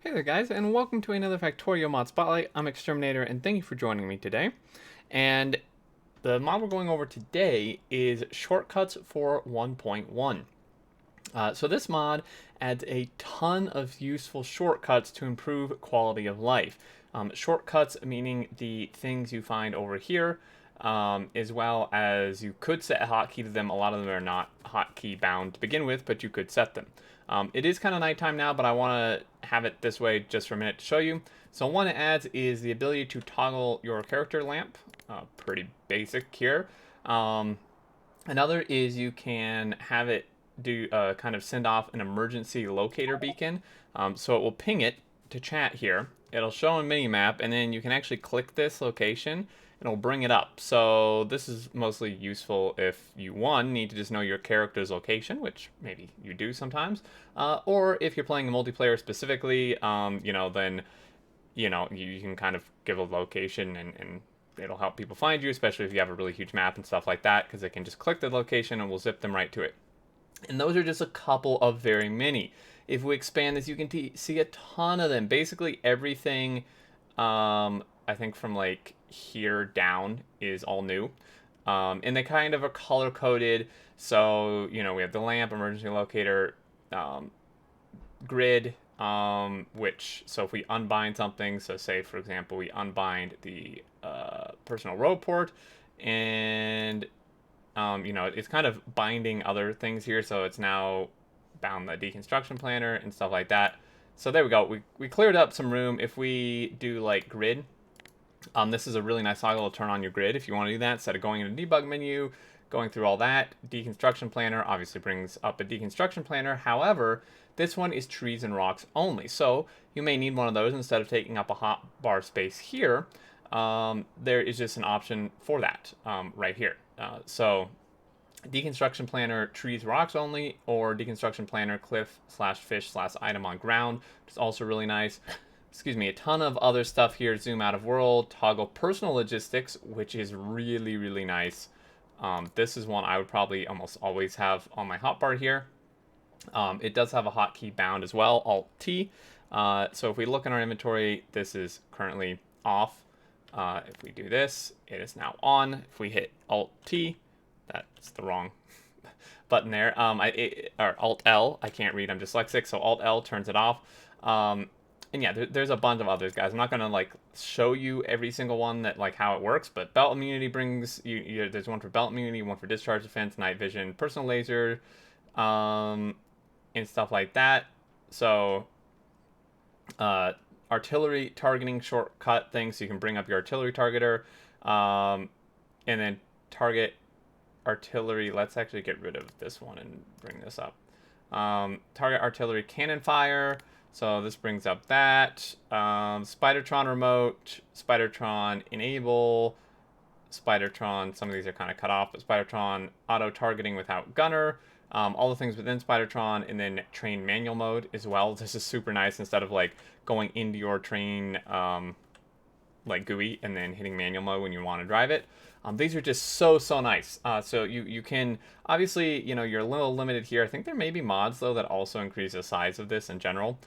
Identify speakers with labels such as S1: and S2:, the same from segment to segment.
S1: Hey there guys, and welcome to another Factorio mod spotlight. I'm Exterminator, and thank you for joining me today. And the mod we're going over today is shortcuts for 1.1. So this mod adds a ton of useful shortcuts to improve quality of life. Shortcuts meaning the things you find over here, as well as you could set a hotkey to them. A lot of them are not hotkey bound to begin with, but you could set them. It is kind of nighttime now, but I want to have it this way just for a minute to show you. So one it adds is the ability to toggle your character lamp. Pretty basic here. Another is you can have it do kind of send off an emergency locator beacon. So it will ping it to chat here. It'll show a mini map, and then you can actually click this location and it'll bring it up. So this is mostly useful if you, one, need to just know your character's location, which maybe you do sometimes, or if you're playing multiplayer specifically, then you can kind of give a location and it'll help people find you, especially if you have a really huge map and stuff like that, because they can just click the location and we'll zip them right to it. And those are just a couple of very many. If we expand this, you can see a ton of them. Basically everything, I think from like here down is all new. And they kind of are color coded. So, we have the lamp, emergency locator, grid, so if we unbind something, so say for example we unbind the personal road port, and it's kind of binding other things here, so it's now bound the deconstruction planner and stuff like that. So there we go. We cleared up some room. If we do like grid, this is a really nice toggle to turn on your grid if you want to do that, instead of going into the debug menu, going through all that. Deconstruction planner obviously brings up a deconstruction planner. However, this one is trees and rocks only, so you may need one of those instead of taking up a hotbar space here. There is just an option for that right here. So deconstruction planner trees rocks only, or deconstruction planner cliff/fish/item on ground, which is also really nice. Excuse me. A ton of other stuff here. Zoom out of world, toggle personal logistics, which is really, really nice. This is one I would probably almost always have on my hotbar here. It does have a hotkey bound as well, Alt-T. So if we look in our inventory, this is currently off. If we do this, it is now on. If we hit Alt-T, that's the wrong button there. Or Alt-L, I can't read, I'm dyslexic, so Alt-L turns it off. And yeah, there's a bunch of others, guys. I'm not gonna like show you every single one that like how it works, but belt immunity brings there's one for belt immunity, one for discharge defense, night vision, personal laser, and stuff like that. So artillery targeting shortcut thing, so you can bring up your artillery targeter, and then target artillery. Let's actually get rid of this one and bring this up. Target artillery cannon fire. So this brings up that. Spidertron remote, Spidertron enable, Spidertron, some of these are kind of cut off, but Spidertron auto targeting without gunner. All the things within Spidertron, and then train manual mode as well. This is super nice, instead of like going into your train like GUI and then hitting manual mode when you want to drive it. These are just so nice. So you can obviously, you're a little limited here. I think there may be mods though that also increase the size of this in general.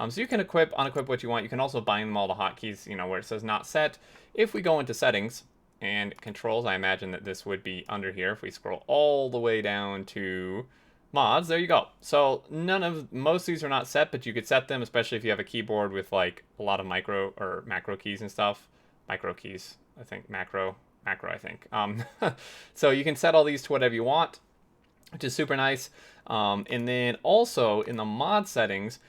S1: So you can unequip what you want. You can also bind them all the hotkeys, where it says not set. If we go into settings and controls, I imagine that this would be under here. If we scroll all the way down to mods, there you go. So most of these are not set, but you could set them, especially if you have a keyboard with like a lot of micro or macro keys and stuff. Micro keys, I think, macro, I think. So you can set all these to whatever you want, which is super nice. And then also in the mod settings,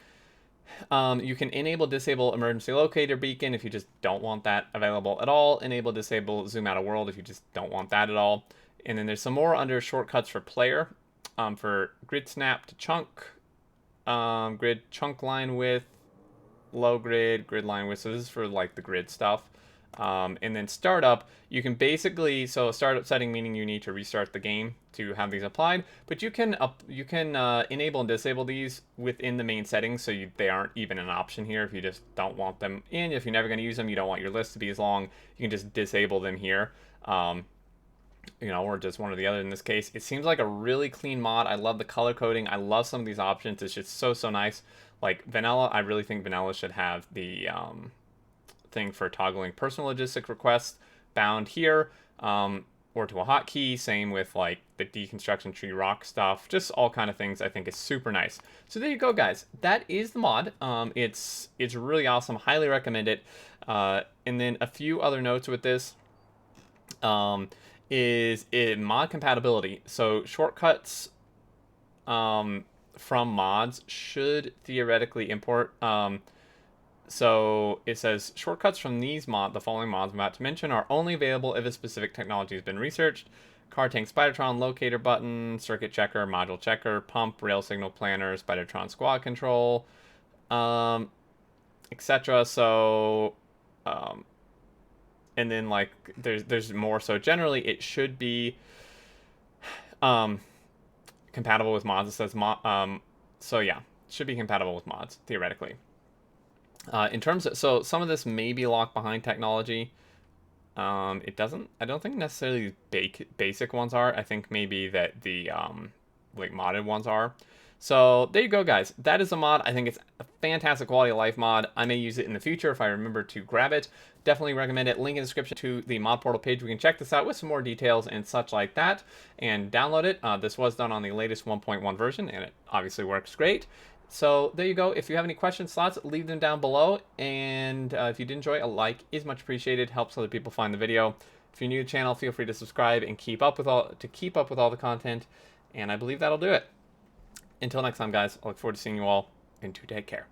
S1: you can disable emergency locator beacon if you just don't want that available at all. Disable zoom out of world if you just don't want that at all. And then there's some more under shortcuts for player, for grid snap to chunk, grid chunk line width, low grid line width. So this is for like the grid stuff. And then startup, you can basically, so startup setting meaning you need to restart the game to have these applied, but you can enable and disable these within the main settings, so they aren't even an option here if you just don't want them in. If you're never going to use them, you don't want your list to be as long, you can just disable them here. Or just one or the other in this case. It seems like a really clean mod. I love the color coding. I love some of these options. It's just so nice. Like vanilla, I really think vanilla should have the thing for toggling personal logistic requests bound here, or to a hotkey. Same with like the deconstruction tree rock stuff. Just all kind of things I think is super nice. So there you go, guys. That is the mod. It's really awesome. Highly recommend it. And then a few other notes with this. Is in mod compatibility. So shortcuts from mods should theoretically import. So it says shortcuts from the following mods I'm about to mention are only available if a specific technology has been researched. Car tank Spidertron, locator button, circuit checker, module checker, pump, rail signal planner, Spidertron squad control, etc. So, and then like there's more. So generally it should be compatible with mods. It says so yeah, it should be compatible with mods theoretically. In terms of, so some of this may be locked behind technology. It doesn't, I don't think necessarily basic ones are. I think maybe that the like modded ones are. So there you go, guys. That is a mod. I think it's a fantastic quality of life mod. I may use it in the future if I remember to grab it. Definitely recommend it. Link in the description to the mod portal page. We can check this out with some more details and such like that and download it. This was done on the latest 1.1 version and it obviously works great. So there you go. If you have any questions, thoughts, leave them down below. And if you did enjoy, a like is much appreciated. Helps other people find the video. If you're new to the channel, feel free to subscribe and keep up with all the content. And I believe that'll do it. Until next time, guys, I look forward to seeing you all, and do take care.